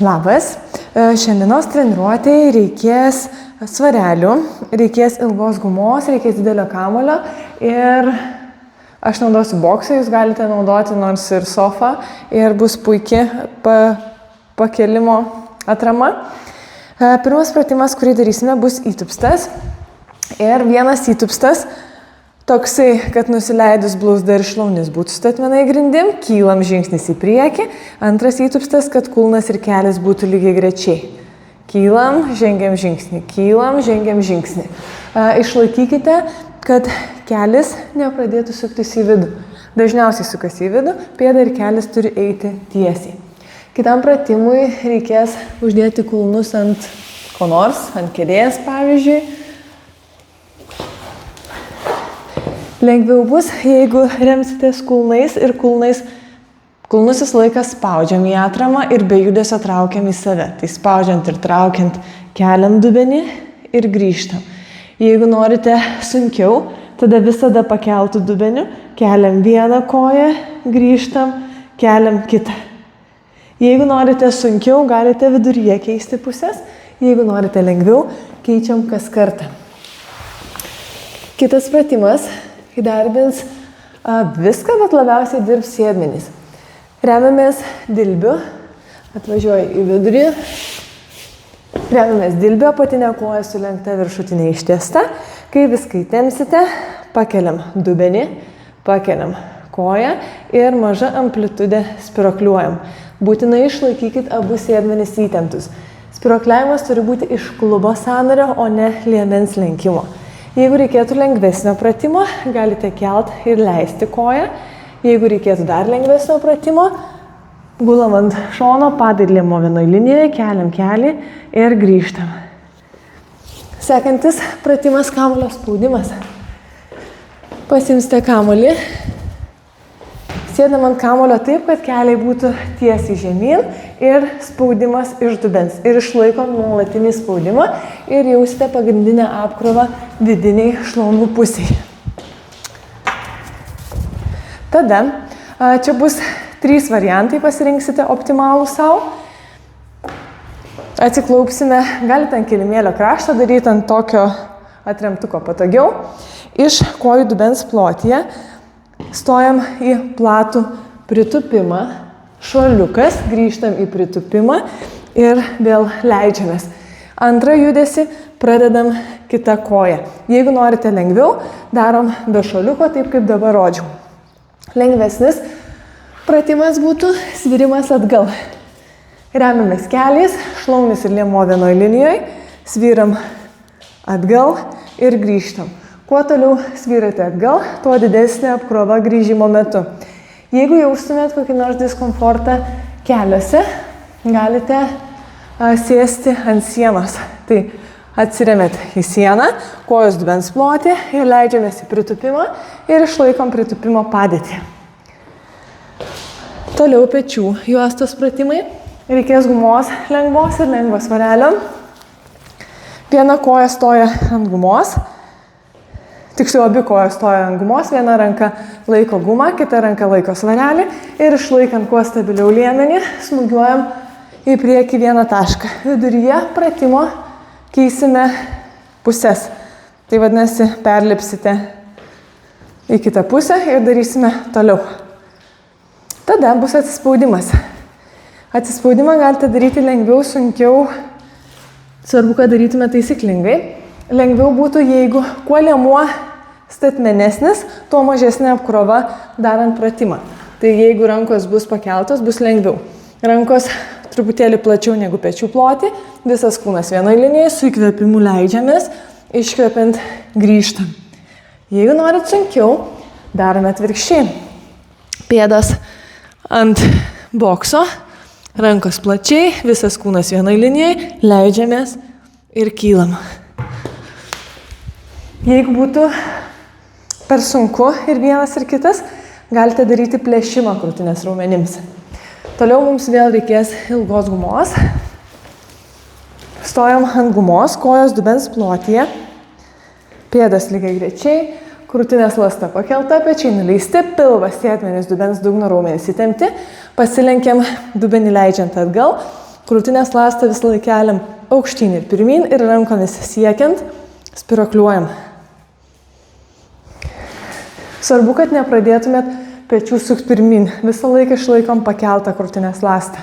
Labas. Šiandienos treniruotėje reikės svarelių, reikės ilgos gumos, reikės didelio kamuolio ir aš naudosiu boksą, jūs galite naudoti nors ir sofą ir bus puikiai pakelimo atrama. Pirmas pratimas, kurį darysime, bus įtūpstas ir vienas įtūpstas toksai, kad nusileidus blauzda ir šlaunis būtų statmenai grindim, kylam žingsnis į priekį. Antras įtūpstas, kad kulnas ir kelias būtų lygiai grečiai. Kylam, žengiam žingsnį, kylam, žengiam žingsnį. Išlaikykite, kad kelis nepradėtų suktis į vidų. Dažniausiai sukasi į vidų, pėda ir kelis turi eiti tiesiai. Kitam pratimui reikės uždėti kulnus ant ko nors, ant kėdės pavyzdžiui. Lengviau bus, jeigu remsitės kulnais ir kulnus visą laiką spaudžiam į atramą ir be judesio traukiam į save. Tai spaudžiant ir traukiant keliam dubenį ir grįžtam. Jeigu norite sunkiau, tada visada pakeltų dubeniu, keliam vieną koją, grįžtam, keliam kitą. Jeigu norite sunkiau, galite viduryje keisti pusės. Jeigu norite lengviau, keičiam kas kartą. Kitas pratimas įdarbins viską, bet labiausiai dirbs sėdmenys. Remiamės dilbiu, atvažiuoju į vidurį. Remiamės dilbiu, apatinė koja sulenkta, viršutinė ištiesta. Kai viską įtempsite, pakeliam dubenį, pakeliam koją ir maža amplitudė spirokliuojam. Būtinai išlaikykit abu sėdmenis įtemptus. Spirokliavimas turi būti iš klubo sąnario, o ne liemens lenkimo. Jeigu reikėtų lengvesnio pratimo, galite kelt ir leisti koją. Jeigu reikėtų dar lengvesnio pratimo, gulam ant šono, padidlimo vienoje linijoje, keliam kelį ir grįžtam. Sekantis pratimas kamuolio spaudimas. Pasimsite kamuolį. Sėdam ant kamuolio taip, kad keliai būtų tiesiai žemyn ir spaudimas iš dubens. Ir išlaikom nuolatinį spaudimą ir jausite pagrindinę apkrovą vidiniai šlaunų pusiai. Tada čia bus 3 variantai, pasirinksite optimalų savo. Atsiklaupsime, galite ant kilimėlio krašto daryti ant tokio atremtuko patogiau. Iš kojų dubens plotyje stojam į platų pritūpimą, šuoliukas, grįžtam į pritūpimą ir vėl leidžiamės. Antrą judesį pradedam kitą koją. Jeigu norite lengviau, darom be šuoliuko, taip kaip dabar rodžiau. Lengvesnis pratimas būtų svirimas atgal. Remiamės keliais, šlaunis ir liemuo vienoje linijoje, svyram atgal ir grįžtam. Kuo toliau svyrate atgal, tuo didesnė apkrova grįžimo metu. Jeigu jaustumėt kokį nors diskomfortą keliuose, galite sėsti ant sienos. Tai atsiremėt į sieną, kojos dubens plotį ir leidžiamės į pritūpimą ir išlaikom pritūpimo padėtį. Toliau pečių juostos pratimai. Reikės gumos lengvos ir lengvo svarelio. Viena koja stoja ant gumos. Tiksliau, abi kojos stoja ant gumos, viena ranka laiko gumą, kita ranka laiko svarelį ir išlaikant kuo stabiliau liemenį, smūgiuojam į priekį vieną tašką. Viduryje pratimo keisime pusės. Tai vadinasi, perlipsite į kitą pusę ir darysime toliau. Tada bus atsispaudimas. Atsispaudimą galite daryti lengviau, sunkiau. Svarbu, kad darytume taisyklingai. Lengviau būtų, jeigu kuo liemuo statmenesnis, tuo mažesnė apkrova darant pratimą. Tai jeigu rankos bus pakeltos, bus lengviau. Rankos truputėlį plačiau negu pečių plotį, visas kūnas vienoje linijoje, su įkvėpimu leidžiamės, iškvepiant grįžtam. Jeigu norit sunkiau, darome atvirkščiai. Pėdas ant bokso, rankos plačiai, visas kūnas vienoje linijoje, leidžiamės ir kylam. Jeigu būtų per sunku ir vienas ir kitas, galite daryti plėšimą krūtinės raumenims. Toliau mums vėl reikės ilgos gumos. Stojam ant gumos, kojos dubens plotyje. Pėdas lygiai grečiai, krūtinės ląsta pakelta, pečiai nuleisti, pilvas, sėdmenys, dubens dugno raumenys įtempti, pasilenkiam dubenį leidžiant atgal, krūtinės ląstą visą laiką keliam aukštyn ir pirmyn ir rankomis siekiant spirakliuojam. Svarbu, kad nepradėtumėt pečių sukti pirmyn, visą laiką išlaikom pakeltą krūtinės ląstą.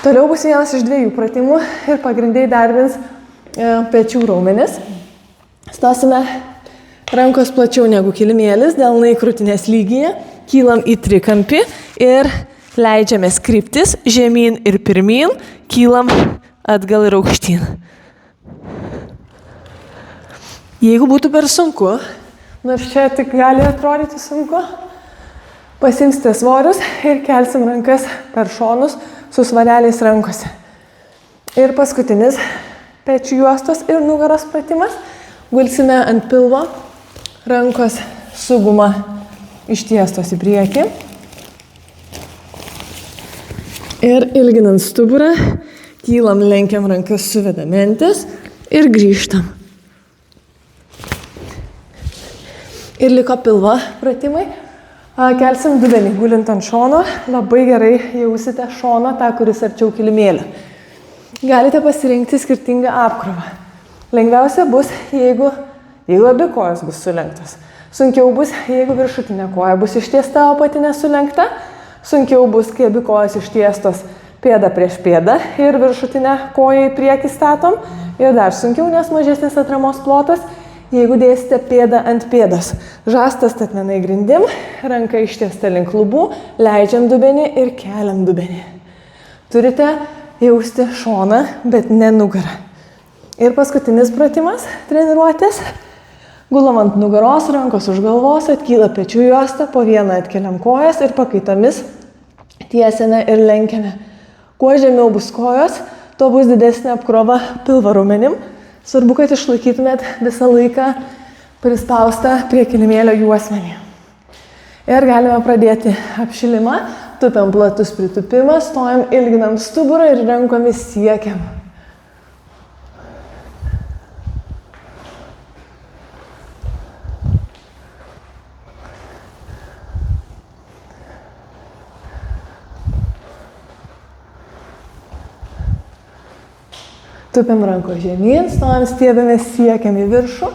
Toliau bus vienas iš 2 pratimų ir pagrindai darbins pečių raumenis. Stosime rankos plačiau negu kilimėlis, delnai krūtinės lygyje, kylam į trikampį ir leidžiamės kryptis žemyn ir pirmyn, kylam atgal ir aukštyn. Jeigu būtų per sunku, nors čia tik gali atrodyti sunku, pasimsite svorius ir kelsim rankas per šonus su svareliais rankose. Ir paskutinis pečių juostos ir nugaros pratimas. Gulsime ant pilvo, rankos su guma ištiestos į priekį. Ir ilginant stuburą, kylam, lenkiam rankas, suvedam mentis ir grįžtam. Ir liko pilvo pratimai. Kelsim dubenį, gulint ant šono, labai gerai jausite šoną, tą, kuris arčiau kilimėlio. Galite pasirinkti skirtingą apkrovą. Lengviausia bus, jeigu abi kojos bus sulenktos. Sunkiau bus, jeigu viršutinė koja bus ištiesta, o apatinė sulenkta. Sunkiau bus, kai abi kojos ištiestos pėda prieš pėdą ir viršutinę koją į priekį statom. Ir dar sunkiau, nes mažesnis atramos plotas, jeigu dėsite pėdą ant pėdos. Žastas statmenai grindim, ranka ištiesta link lubų, leidžiam dubenį ir keliam dubenį. Turite jausti šoną, bet ne nugarą. Ir paskutinis pratimas treniruotės. Gulam ant nugaros, rankos už galvos, atkyla pečių juosta, po vieną atkeliam kojas ir pakaitomis tiesiame ir lenkiame. Kuo žemiau bus kojos, tuo bus didesnė apkrova pilvo raumenim. Svarbu, kad išlaikytumėt visą laiką prispaustą prie kilimėlio juosmenį. Ir galime pradėti apšilimą. Tupiam platus pritupimas, stojam, ilginam stuburą ir rankomis siekiam. Tupiam ranko žemyn, stojam, stiebėmės, siekiam į viršų.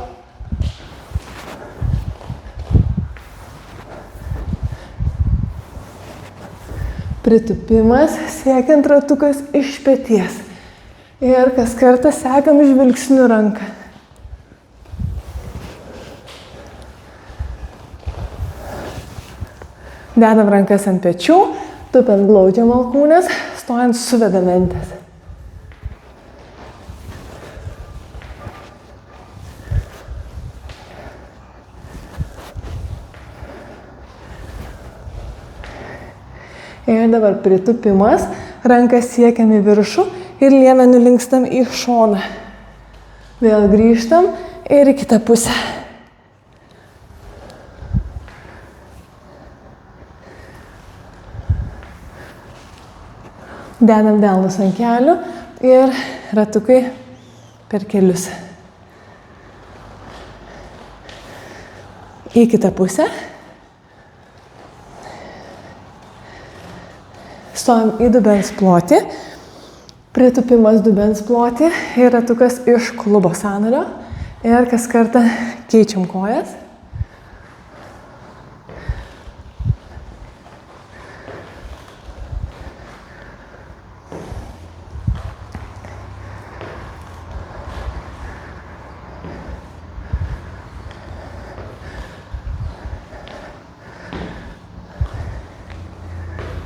Pritupimas, siekiant ratukas iš peties. Ir kas kartą sekam žvilgsniu ranką. Dedam rankas ant pečių, tupiam glaudžiam alkūnes, stojant suvedam mentis. Ir dabar pritupimas, rankas siekiam į viršų ir liemeniu linkstam į šoną. Vėl grįžtam ir į kitą pusę. Dedam delnus ant kelių ir ratukai per kelius. Į kitą pusę. Stojam į dubens plotį, pritupimas dubens plotį ir ratukas iš klubo sąnario. Ir kas kartą keičiam kojas.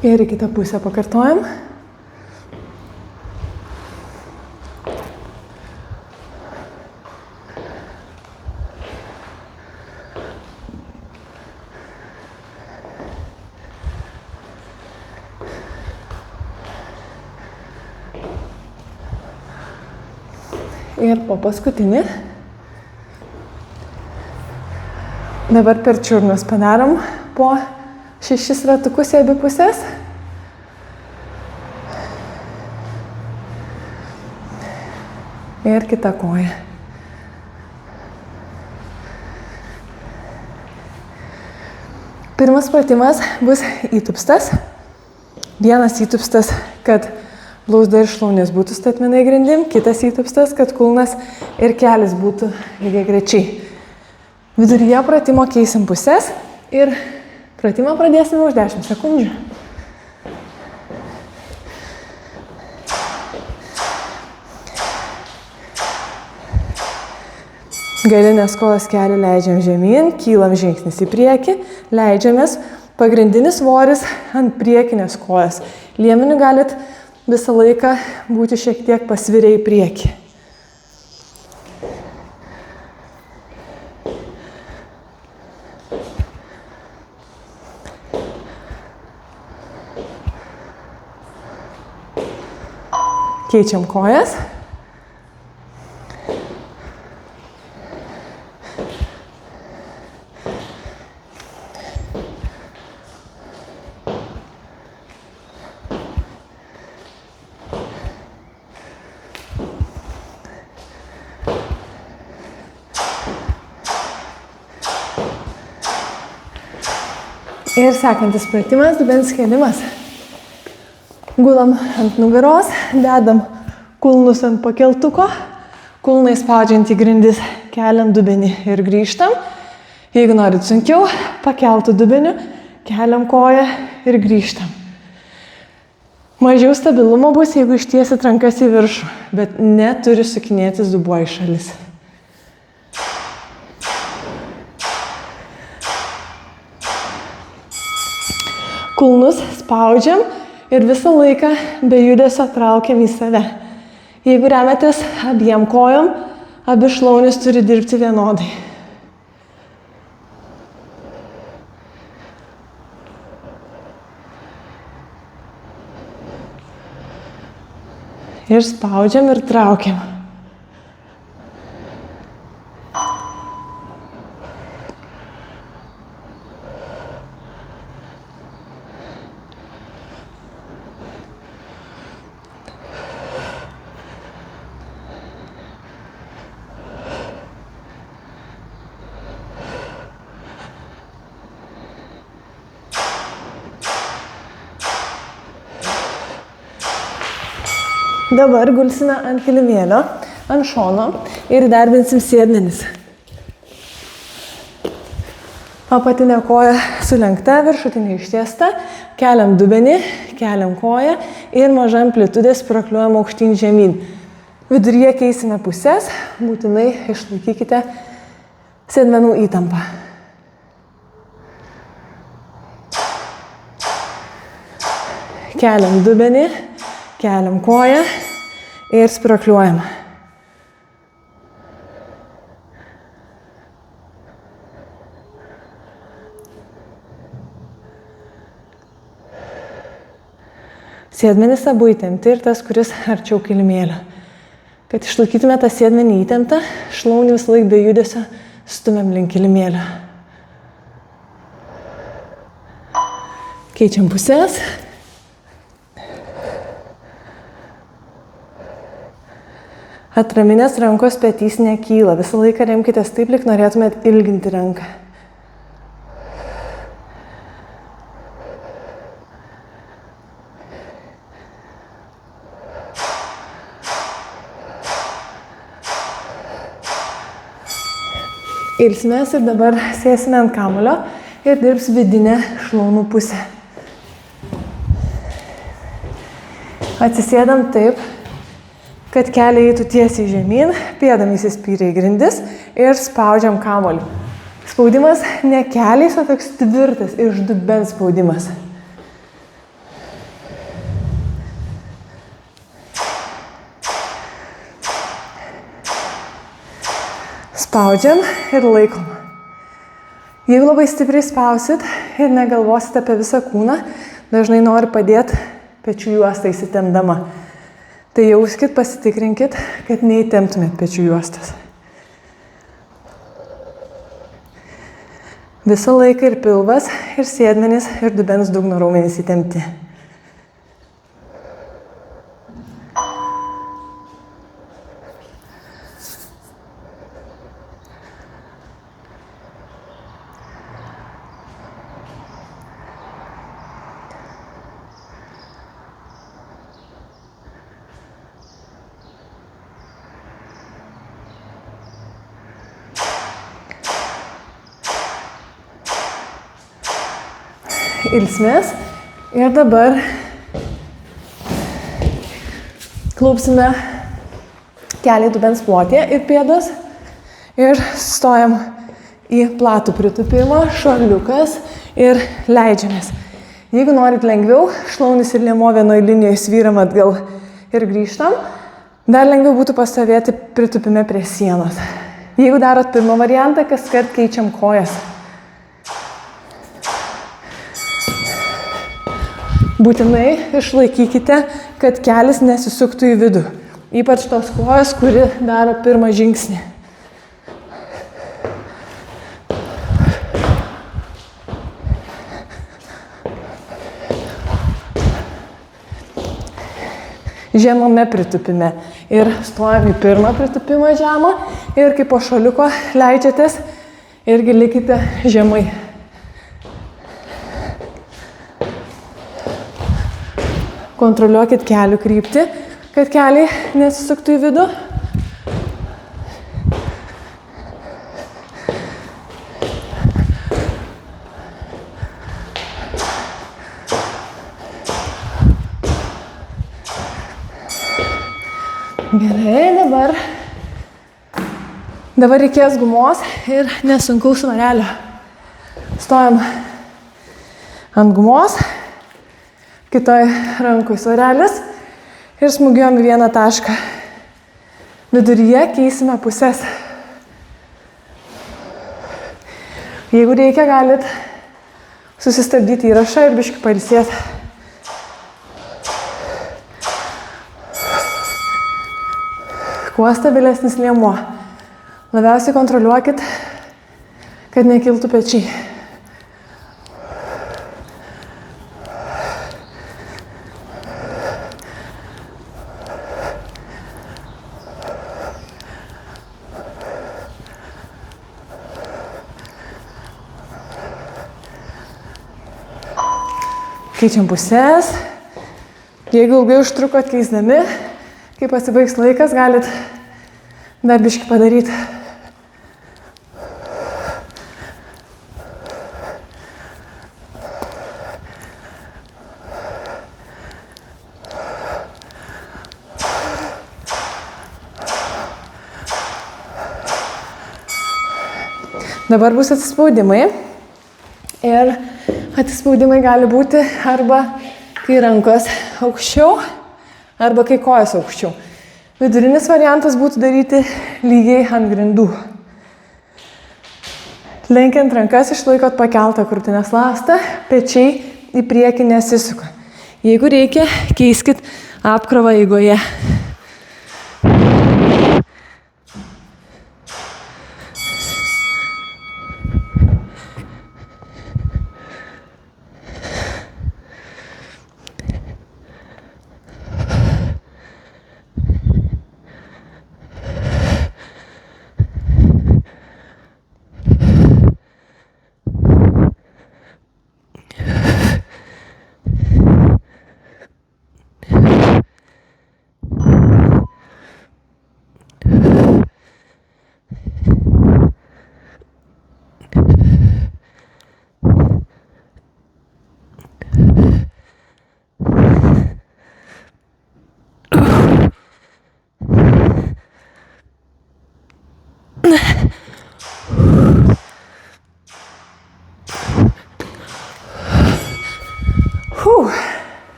Ir į kitą pusę pakartojam. Ir po paskutinį. Dabar per čiurnus padarom po 6 ratukus į abi pusės. Ir kita koja. Pirmas pratimas bus įtupstas. Vienas įtupstas, kad blauzda ir šlaunys būtų statmenai grindim. Kitas įtupstas, kad kulnas ir kelis būtų lygiagrečiai. Viduryje pratimo keisim pusės ir pratimą pradėsime už 10 sekundžių. Galinės kojos kelią leidžiam žemyn, kylam žingsnis į priekį, leidžiamės, pagrindinis svoris ant priekinės kojos. Liemeniu galit visą laiką būti šiek tiek pasvirę į priekį. Keičiam kojas. Ir sekantis pratimas, dubens kėlimas. Gulam ant nugaros, dedam kulnus ant pakeltuko, kulnai spaudžiant į grindis, keliam dubenį ir grįžtam. Jeigu norit sunkiau, pakeltų dubeniu, keliam koją ir grįžtam. Mažiau stabilumo bus, jeigu ištiesit rankas į viršų, bet neturi sukinėtis dubuo į šalis. Kulnus spaudžiam ir visą laiką be judesio traukiam į save. Jeigu remiatės abiem kojom, abi šlaunys turi dirbti vienodai. Ir spaudžiam ir traukiam. Dabar gulsime ant kilimėlio, ant šono ir darbinsim sėdmenis. Apatinė koja sulenkta, viršutinė ištiesta, keliam dubenį, keliam koją ir maža amplitudė spiruokliuojam aukštyn žemyn. Viduryje keisime pusės, būtinai išlaikykite sėdmenų įtampą. Keliam dubenį, keliam koją ir spiruokliuojam. Sėdmenys abu įtempti ir tas, kuris arčiau kilimėlio. Kad išlaikytume tą sėdmenį įtemptą, šlaunį visą laiką be judesio stumiam link kilimėlio. Keičiam pusės. Atraminės rankos petys nekyla. Visą laiką remkitės taip, lyg norėtumėt ilginti ranką. Ilsimės ir dabar sėsime ant kamuolio ir dirbs vidinę šlaunų pusę. Atsisėdam taip, kad keliai eitų tiesiai žemyn, pėdam įsispyrę į grindis ir spaudžiam kamuolį. Spaudimas ne keliais, o toks tvirtas, iš dubens spaudimas. Spaudžiam ir laikom. Jeigu labai stipriai spausit ir negalvosit apie visą kūną, dažnai nori padėti pečių juostą įsitempdama. Tai jauskit, pasitikrinkit, kad neįtemptumėt pečių juostas. Visą laiką ir pilvas, ir sėdmenys, ir dubens dugno raumenys įtempti. ilsmės. Ir dabar klaupsime keliai dubens plotyje ir pėdas. Ir stojam į platų pritūpimą, šuoliukas ir leidžiamės. Jeigu norit lengviau, šlaunis ir liemuo vienoje linijoje svyram atgal ir grįžtam. Dar lengviau būtų pastovėti pritūpime prie sienos. Jeigu darot pirmą variantą, kaskart keičiam kojas. Būtinai išlaikykite, kad kelis nesisuktų į vidų. Ypač tos kojos, kuri daro pirmą žingsnį. Žemame pritūpime ir stojam į pirmą pritūpimą žemą ir kaip po šuoliuko leidžiatės irgi likite žemai. Kontroliuokit kelių kryptį, kad keliai nesisuktų į vidų. Gerai, dabar reikės gumos ir nesunkaus svarelio. Stojam ant gumos, kitoj rankoj svarelis ir smūgiuojam į vieną tašką. Viduryje keisime pusės. Jeigu reikia, galit susistabdyti įrašą ir biškį pailsėti. Kuo stabilesnis liemuo. Labiausiai kontroliuokit, kad nekiltų pečiai. Keičiam pusės. Jeigu ilgai užtrukot keisdami, kai pasibaigs laikas, galit dar biškį padaryti. Dabar bus atsispaudimai. Ir atsispaudimai gali būti arba kai rankos aukščiau, arba kai kojas aukščiau. Vidurinis variantas būtų daryti lygiai ant grindų. Lenkiant rankas išlaikot pakeltą krūtinės ląstą, pečiai į priekį nesisuka. Jeigu reikia, keiskit apkrovą eigoje.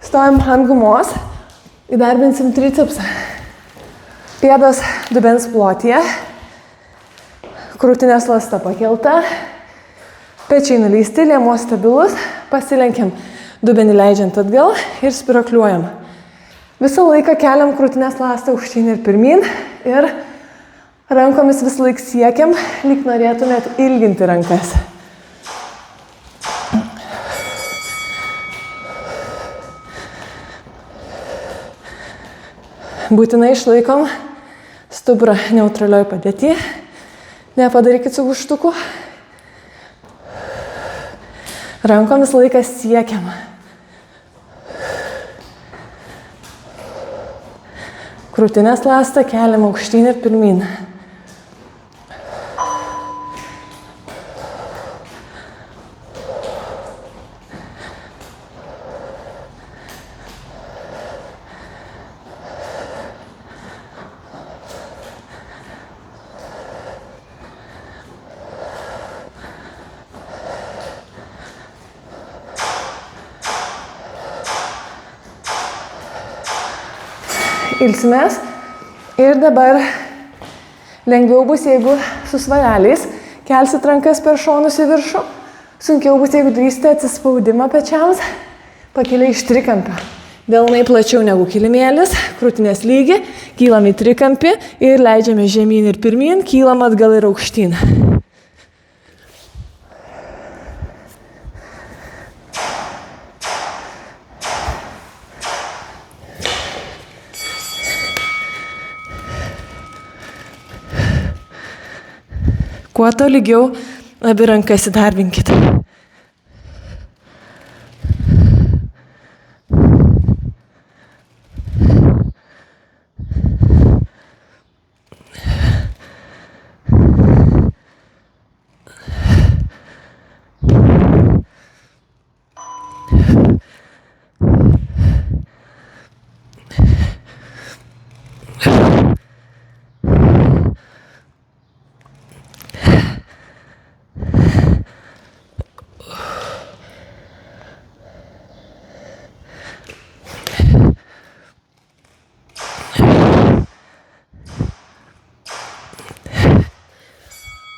Stojam ant gumos, įdarbinsim tricepsą. Pėdos dubens plotyje, krūtinės ląsta pakelta, pečiai nuleisti, liemuo stabilus, pasilenkiam dubenį leidžiant atgal ir spirakliuojam. Visą laiką keliam krūtinės ląstą aukštyn ir pirmyn ir rankomis visą laiką siekiam, lyg norėtumėt ilginti rankas. Būtinai išlaikom stuburą neutralioj padėty. Nepadarykit su gūžtuku. Rankomis laikas siekiam. Krūtinės ląstą keliam aukštyn ir pirmyn. ilsimės. Ir dabar lengviau bus, jeigu su svareliais kelsit rankas per šonus į viršų. Sunkiau bus, jeigu darysite atsispaudimą pečiams, pakelia iš trikampio. Delnai plačiau negu kilimėlis, krūtinės lygi, kylam į trikampį ir leidžiame žemyn ir pirmyn, kylam atgal ir aukštyn. Kuo tolygiau abi rankas įdarbinkit.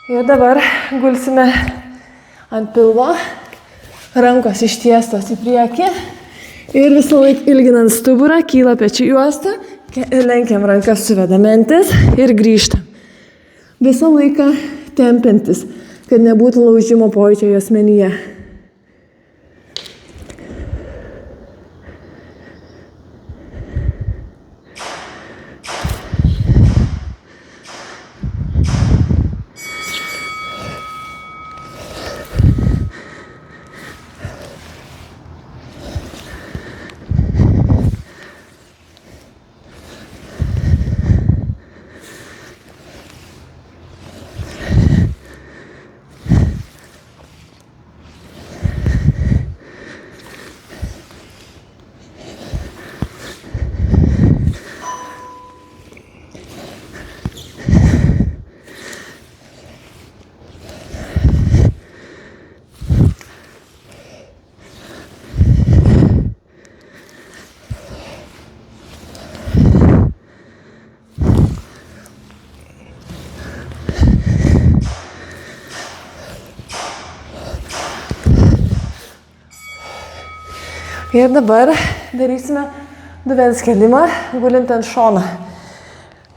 Ir dabar gulsime ant pilvo, rankos ištiestos į priekį ir visą laiką ilginant stuburą, kyla pečių juosta, lenkiam rankas, suvedam mentis ir grįžtam. Visą laiką tempiantis, kad nebūtų laužimo pojūčio juosmenyje. Ir dabar darysime dubens kėlimą, gulint ant šono.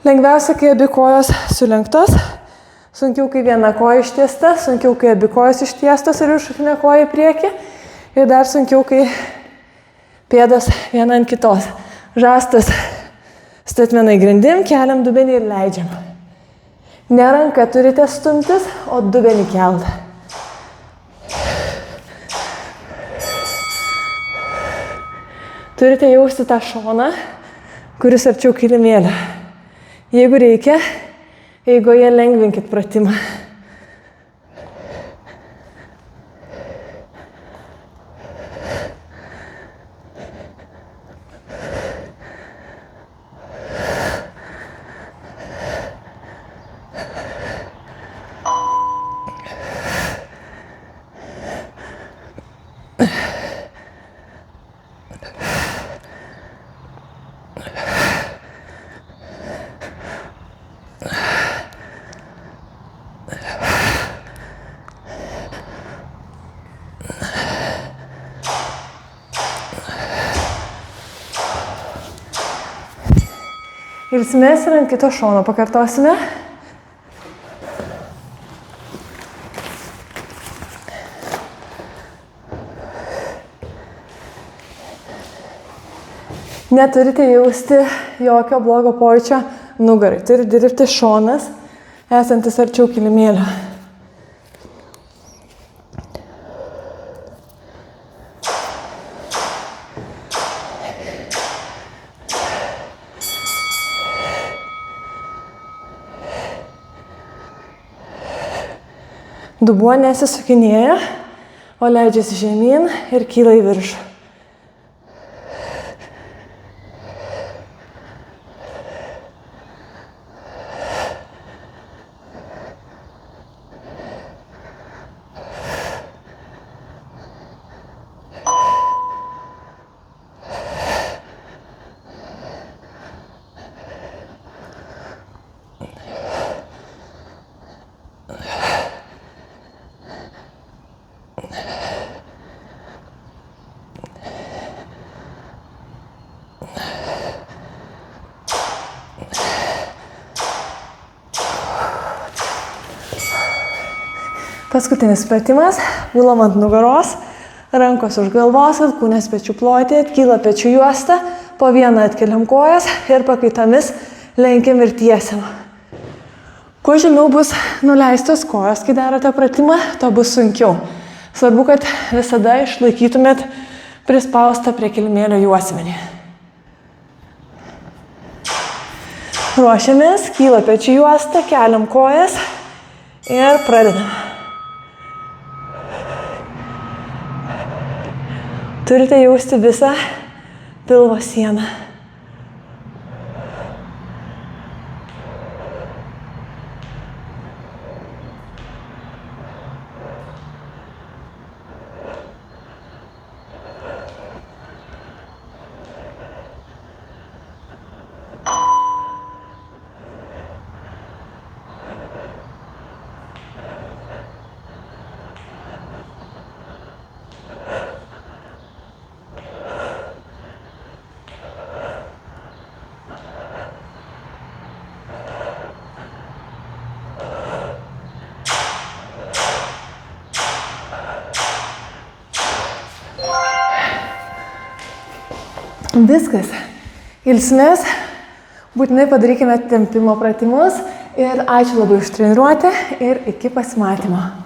Lengviausia, kai abi kojos sulenktos, sunkiau, kai viena koja ištiesta, sunkiau, kai abi kojos ištiestos ir viršutinė koja į priekį. Ir dar sunkiau, kai pėdos viena ant kitos. Žastas statmenai grindim, keliam dubenį ir leidžiam. Ne ranka turite stumtis, o dubenį kelt. Turite jausti tą šoną, kuris arčiau kilimėlio. Jeigu reikia, eigoje lengvinkit pratimą. Ilsimės ir ant kito šono pakartosime. Neturite jausti jokio blogo pojūčio nugarai. Turi dirbti šonas, esantis arčiau kilimėlio. Dubuo nesisukinėja, o leidžiasi žemyn ir kyla į viršų. Paskutinis pratimas, gulam ant nugaros, rankos už galvos, alkūnės pečių ploti, atkyla pečių juosta, po vieną atkeliam kojas ir pakaitomis lenkiam ir tiesiam. Kuo žemiau bus nuleistos kojos, kai darote pratimą, to bus sunkiau. Svarbu, kad visada išlaikytumėt prispaustą prie kilimėlio juosmenį. Ruošiamės, kyla pečių juosta, keliam kojas ir pradedam. Turite jausti visą pilvo sieną. Viskas. Ilsimės, būtinai padarykime tempimo pratimus ir ačiū labai už treniruotę ir iki pasimatymo.